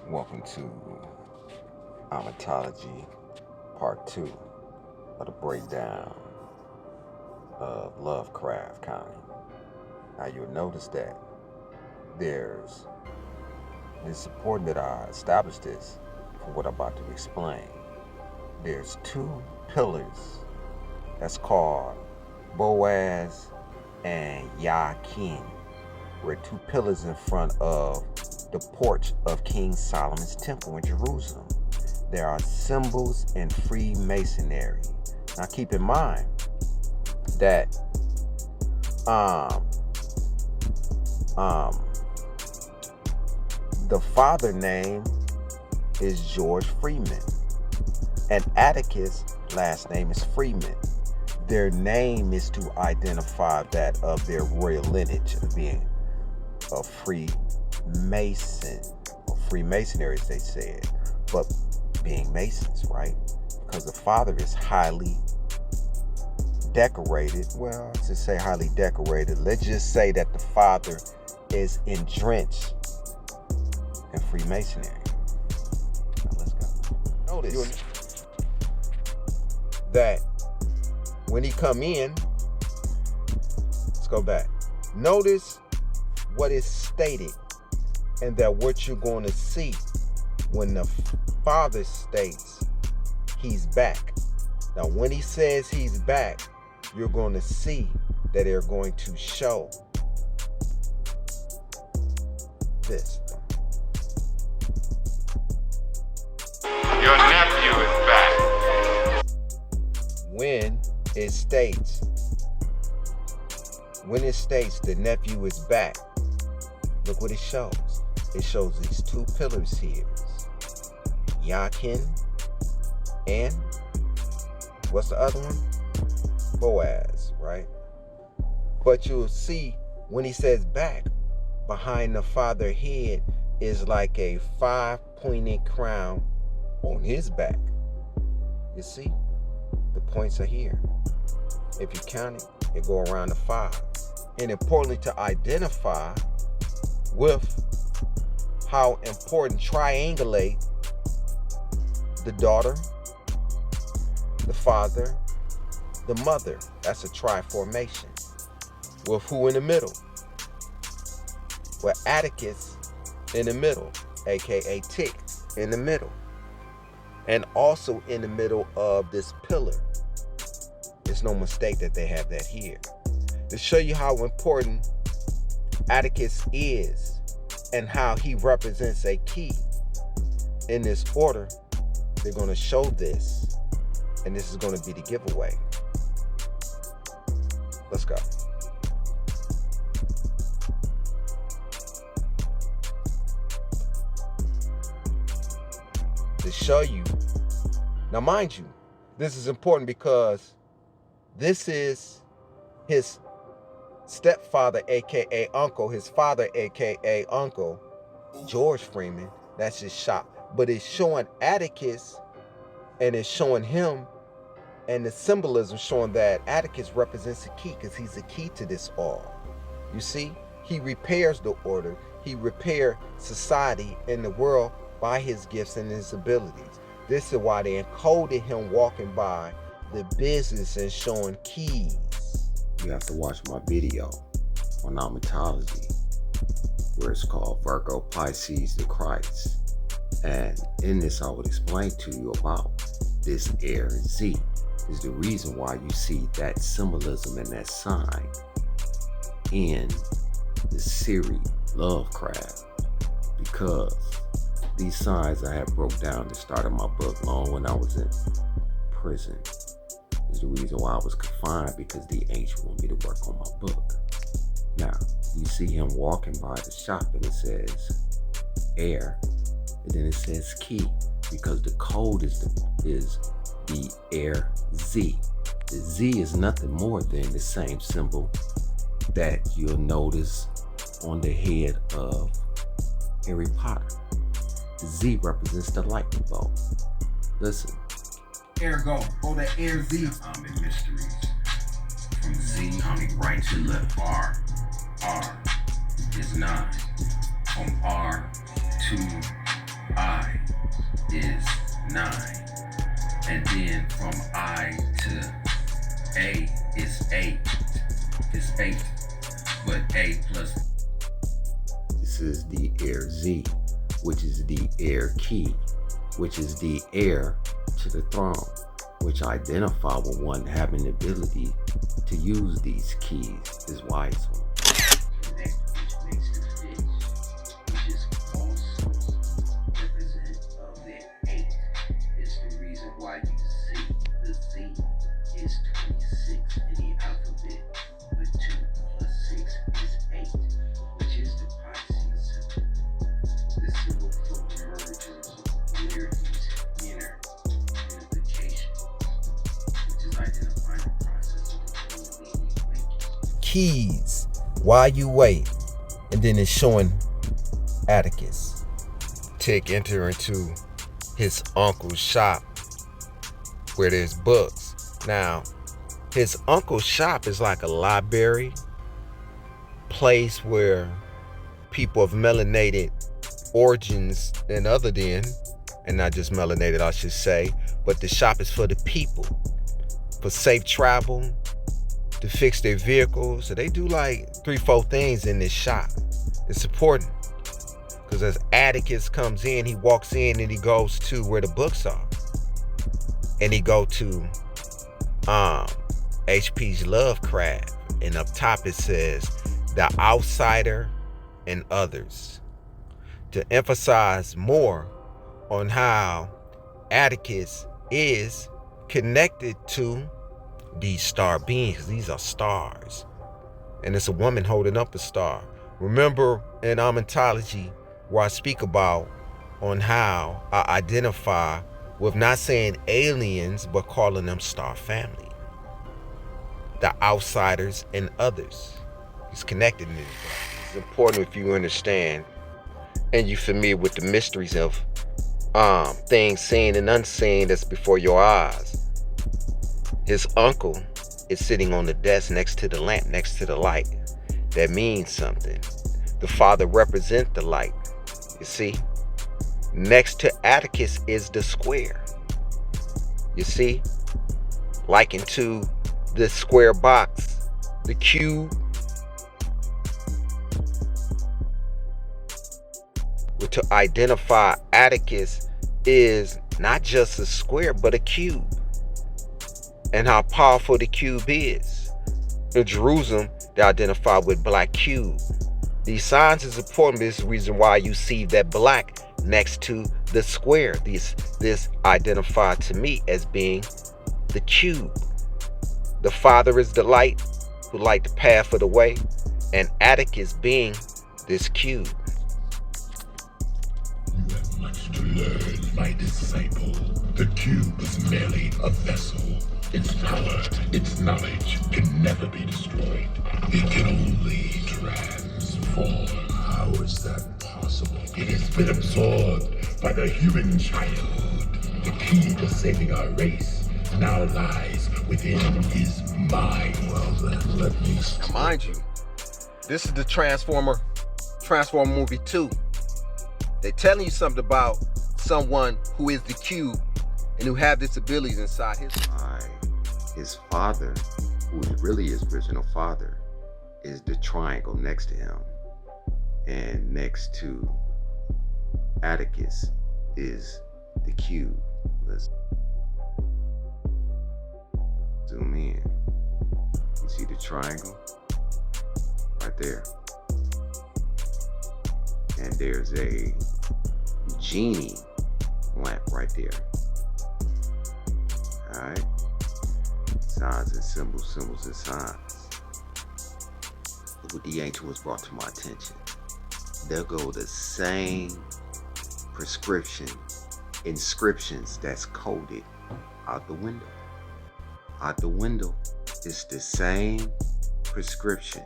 Welcome to Ontology Part 2 of the breakdown of Lovecraft Country. Now you'll notice that it's important that I establish this for what I'm about to explain. There's two pillars that's called Boaz and Yakin. We're two pillars in front of the porch of King Solomon's temple in Jerusalem. There are symbols in Freemasonry. Now keep in mind that the father name is George Freeman, and Atticus' last name is Freeman. Their name is to identify that of their royal lineage of being a Freemason, or Freemasonry as they said, but being Masons, right? Because the father is highly decorated. Well, to say highly decorated, let's just say that the father is entrenched in Freemasonry. Now let's go. Notice that when he come in, let's go back. Notice what is stated, and that what you're going to see when the father states he's back. Now, when he says he's back, you're going to see that they're going to show this. Your nephew is back. When it states the nephew is back, look what it shows. It shows these two pillars here. Yakin and what's the other one? Boaz, right? But you'll see when he says back, behind the father head is like a 5-pointed crown on his back. You see? The points are here. If you count it, it go around the 5. And importantly to identify with how important triangulate the daughter, the father, the mother. That's a tri-formation. With who in the middle? With Atticus in the middle, aka Tick in the middle. And also in the middle of this pillar. It's no mistake that they have that here. To show you how important Atticus is and how he represents a key in this order, they're going to show this, and this is going to be the giveaway. Let's go. To show you, now mind you, this is important because this is his stepfather, aka uncle, his father, aka uncle, George Freeman. That's his shop. But it's showing Atticus, and it's showing him, and the symbolism showing that Atticus represents a key, because he's the key to this all. You see, he repairs the order. He repairs society in the world by his gifts and his abilities. This is why they encoded him walking by the business and showing keys. You have to watch my video on ontology, where it's called Virgo Pisces the Christ. And in this, I would explain to you about this air Z is the reason why you see that symbolism and that sign in the series Lovecraft, because these signs I had broke down to start my book long when I was in prison. Is the reason why I was confined, because the ancient want me to work on my book. Now, you see him walking by the shop, and it says air, and then it says key, because the code is the air Z. The Z is nothing more than the same symbol that you'll notice on the head of Harry Potter. The Z represents the lightning bolt. Listen. Ergo, or the air Z. In mysteries. From Z, coming right to left. R is 9. From R to is 9. And then from I to A is 8. It's 8. But A plus. This is the heir Z, which is the heir key, which is the heir to the throne, which identify with one having the ability to use these keys is why it's one. Connect, which makes the fish, which is also representative of the 8. Is the reason why you see the Z is 26 in the alphabet, but 2 plus 6 is 8, which is the Pisces symbol. The symbol for the emergence near these inner unifications, which is identifying the process of the waking. Keys, while you wait. And then it's showing Atticus. Tick enter into his uncle's shop where there's books. Now, his uncle's shop is like a library, place where people of melanated origins and other than, and not just melanated I should say, but the shop is for the people, for safe travel, to fix their vehicles. So they do like 3-4 things in this shop. It's important because as Atticus comes in, he walks in and he goes to where the books are, and he go to HP's Lovecraft, and up top it says The Outsider and Others, to emphasize more on how Atticus is connected to these star beings. These are stars, and it's a woman holding up a star. Remember in ontology where I speak about on how I identify with not saying aliens but calling them star family, the outsiders and others. He's connected in this. It's important if you understand and you're familiar with the mysteries of things seen and unseen that's before your eyes. His uncle is sitting on the desk next to the lamp, next to the light. That means something. The father represents the light. You see? Next to Atticus is the square. You see? Likened to the square box, the cube. To identify Atticus is not just a square, but a cube. And how powerful the cube is. In Jerusalem, they identify with black cube. These signs is important. This is the reason why you see that black next to the square. This identified to me as being the cube. The father is the light, who light the path of the way, and Atticus being this cube. You have much to learn, my disciple. The cube is merely a vessel. Its power, its knowledge can never be destroyed. It can only transform. How is that possible? It has been absorbed by the human child. The key to saving our race now lies within his mind. Well then, let me Now, mind you, this is the Transformer movie 2. They're telling you something about someone who is the cube and who have this abilities inside His father, who is really his original father, is the triangle next to him. And next to Atticus is the cube. Let's zoom in. You see the triangle? Right there. And there's a genie lamp right there. Alright? Signs and symbols, symbols and signs. Look what the angel was brought to my attention. There go the same inscriptions that's coded out the window. Out the window, it's the same prescription.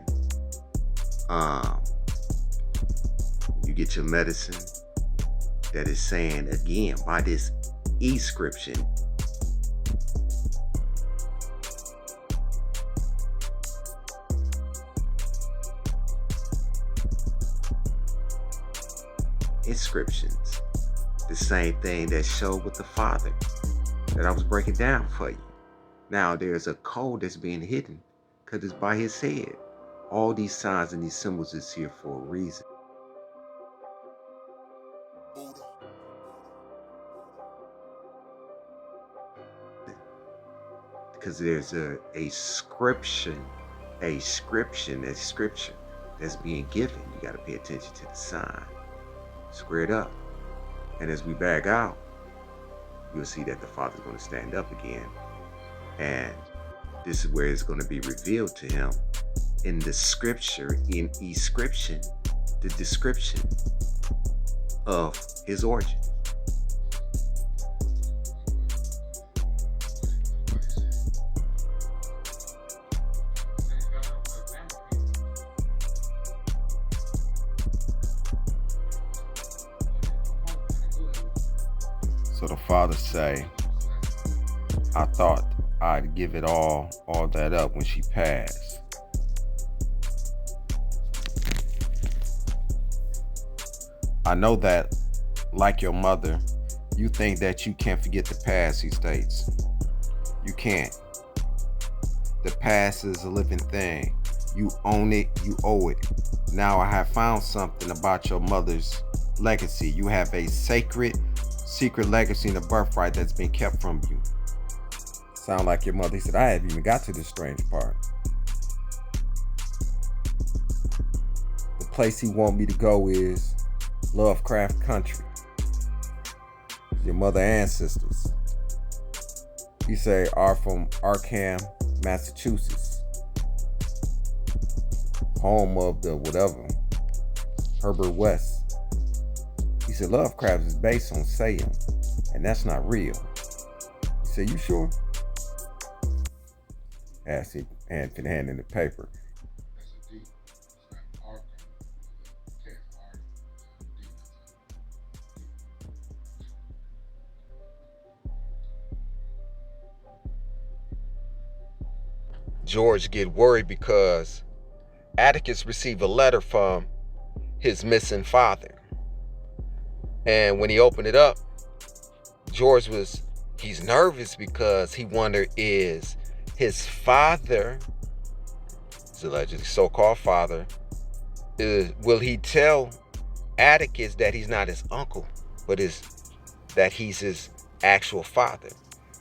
You get your medicine that is saying again by this inscription. Inscriptions The same thing that showed with the father that I was breaking down for you. Now there's a code that's being hidden because it's by his head. All these signs and these symbols is here for a reason. Because there's a scripture that's being given. You got to pay attention to the sign. Square it up. And as we back out, you'll see that the Father's going to stand up again. And this is where it's going to be revealed to him in the scripture, in inscription, the description of his origin. So the father say, I thought I'd give it all that up when she passed. I know that, like your mother, you think that you can't forget the past, he states. You can't. The past is a living thing. You own it, you owe it. Now I have found something about your mother's legacy. You have a secret legacy and a birthright that's been kept from you. Sound like your mother. He said, I haven't even got to this strange part. The place he want me to go is Lovecraft Country. Your mother ancestors, he say, are from Ardham, Massachusetts. Home of the whatever, Herbert West. He said, Lovecraft is based on Salem, and that's not real. He said, you sure? Asked him, hand in the paper. George get worried because Atticus received a letter from his missing father. And when he opened it up, he's nervous because he wondered, is his father, his allegedly so-called father, will he tell Atticus that he's not his uncle, but that he's his actual father?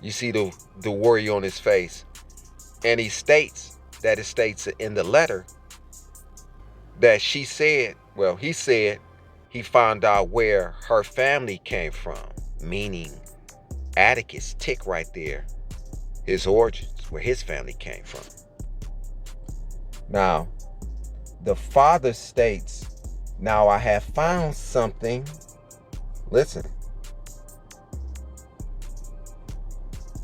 You see the worry on his face. And he states in the letter that he said he found out where her family came from, meaning Atticus tick right there, his origins, where his family came from. Now, the father states, now I have found something. Listen.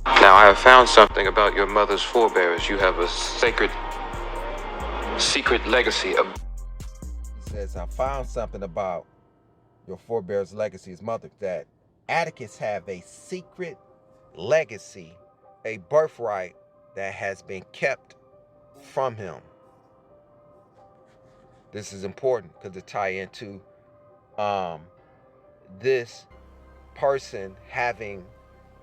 Now I have found something about your mother's forebears. You have a secret legacy. He says, I found something about your forebears' legacy, his mother, that Atticus have a secret legacy, a birthright that has been kept from him. This is important because it ties into this person having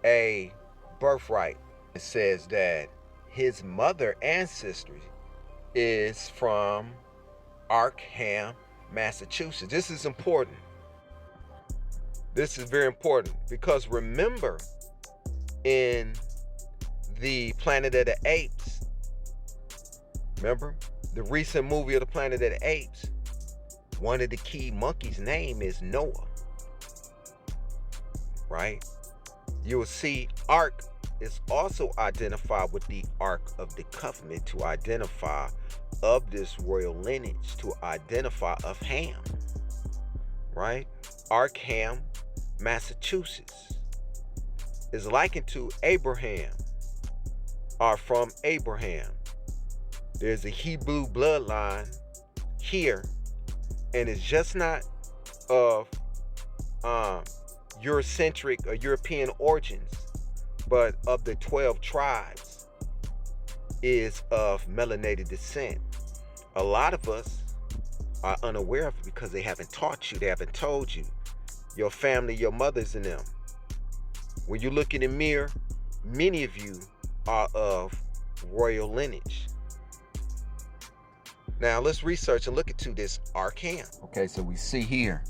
a birthright. It says that his mother ancestry is from Ardham, Massachusetts. This is important. This is very important because remember, in the Planet of the Apes, remember the recent movie of the Planet of the Apes, one of the key monkeys' name is Noah, right? You will see Ark is also identified with the Ark of the Covenant to identify of this royal lineage, to identify of Ham, right? Ardham, Massachusetts is likened to Abraham, or from Abraham. There's a Hebrew bloodline here, and it's just not of Eurocentric or European origins, but of the 12 tribes is of melanated descent. A lot of us are unaware of it because they haven't taught you, they haven't told you. your family, your mothers and them. When you look in the mirror, many of you are of royal lineage. Now let's research and look into this Arkham. Okay, so we see here,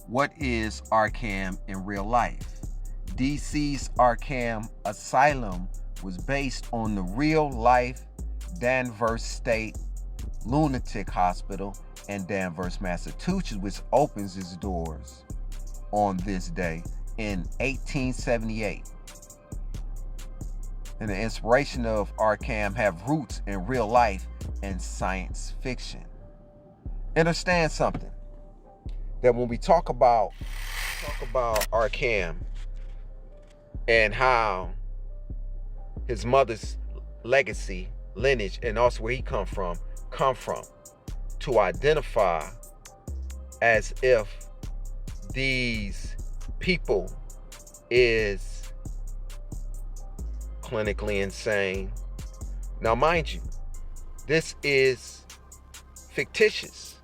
what is Arkham in real life? DC's Arkham Asylum was based on the real life Danvers State Lunatic Hospital in Danvers, Massachusetts, which opens its doors on this day in 1878. And the inspiration of Arkham have roots in real life and science fiction. Understand something, that when we talk about Arkham and how his mother's legacy, lineage, and also where he come from, to identify as if these people is clinically insane. Now, mind you, this is fictitious,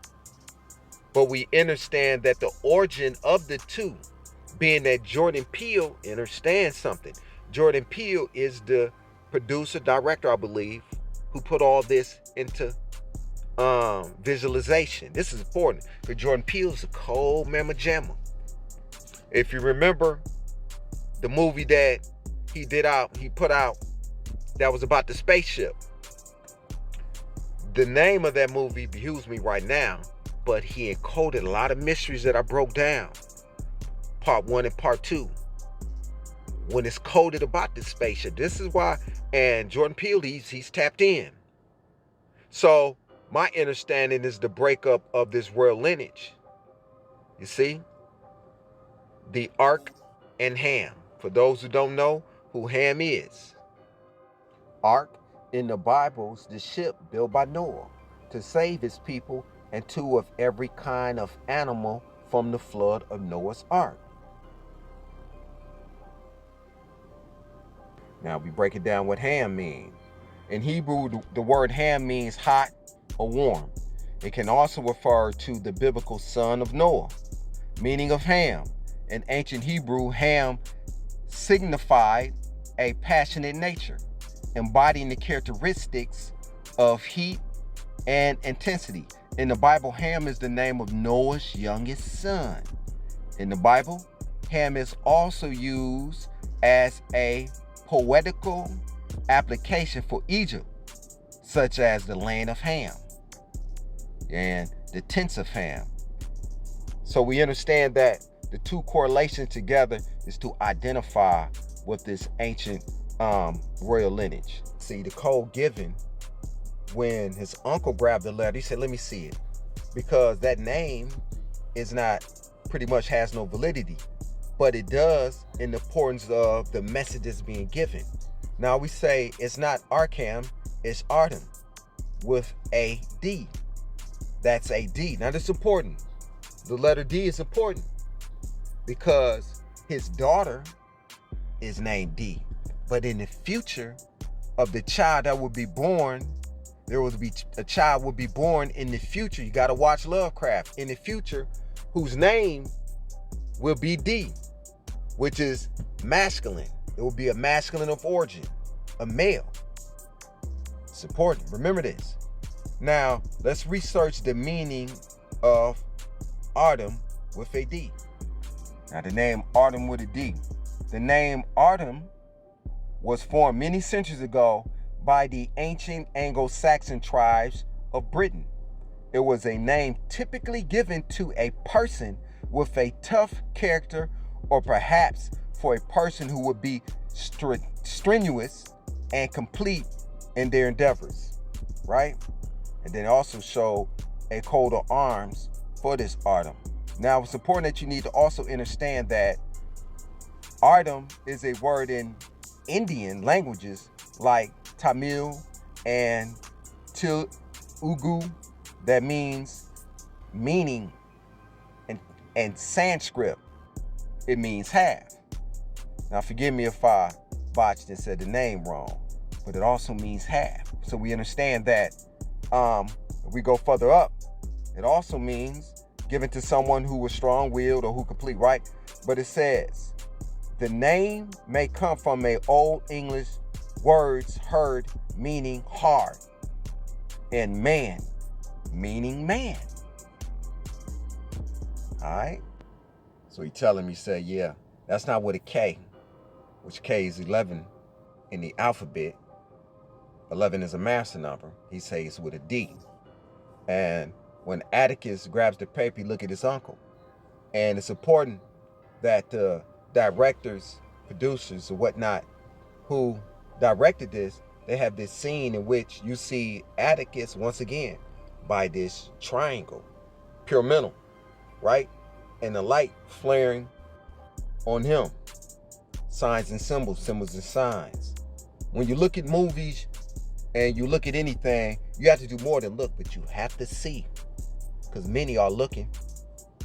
but we understand that the origin of the two, being that Jordan Peele understands something. Jordan Peele is the producer, director, I believe, who put all this into visualization. This is important because Jordan Peele is a cold mamma jamma. If you remember the movie that he put out that was about the spaceship. The name of that movie behoves me right now, but he encoded a lot of mysteries that I broke down. Part 1 and Part 2. When it's coded about the spaceship. This is why, and Jordan Peele, he's tapped in. So my understanding is the breakup of this royal lineage. You see? The Ark and Ham. For those who don't know who Ham is. Ark in the Bible is the ship built by Noah to save his people and two of every kind of animal from the flood of Noah's Ark. Now we break it down what Ham means. In Hebrew, the word Ham means hot or warm. It can also refer to the biblical son of Noah. Meaning of Ham. In ancient Hebrew, Ham signified a passionate nature, embodying the characteristics of heat and intensity. In the Bible, Ham is the name of Noah's youngest son. In the Bible, Ham is also used as a poetical application for Egypt, such as the land of Ham and the tents of Ham. So we understand that the two correlations together is to identify with this ancient royal lineage. See, the code given when his uncle grabbed the letter, he said, let me see it. Because that name is not, pretty much has no validity. But it does in the importance of the messages being given. Now we say it's not Arkham, it's Ardham with a D. That's a D. Now that's important. The letter D is important because his daughter is named D. But in the future of the child that will be born, there will be a child will be born in the future. You got to watch Lovecraft in the future, whose name will be D, which is masculine. It will be a masculine of origin, a male. It's important. Remember this. Now, let's research the meaning of Ardham with a D. Now, the name Ardham with a D. The name Ardham was formed many centuries ago by the ancient Anglo-Saxon tribes of Britain. It was a name typically given to a person with a tough character, or perhaps for a person who would be strenuous and complete in their endeavors, right? And then also show a coat of arms for this Ardham. Now, it's important that you need to also understand that Ardham is a word in Indian languages like Tamil and Telugu that means meaning, and Sanskrit, it means half. Now, forgive me if I botched and said the name wrong, but it also means half. So we understand that if we go further up, it also means given to someone who was strong-willed or who complete right. But it says, the name may come from a Old English words heard meaning hard, and man meaning man. All right. So he telling me, say, yeah, that's not what a K, which K is 11 in the alphabet. 11 is a master number. He says it's with a D. And when Atticus grabs the paper, he look at his uncle. And it's important that the directors, producers, or whatnot, who directed this, they have this scene in which you see Atticus once again by this triangle, pyramidal, right? And the light flaring on him. Signs and symbols, symbols and signs. When you look at movies and you look at anything, you have to do more than look, but you have to see. Because many are looking,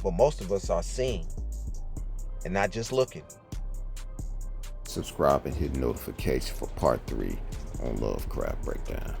but most of us are seeing and not just looking. Subscribe and hit notification for part 3 on Lovecraft Breakdown.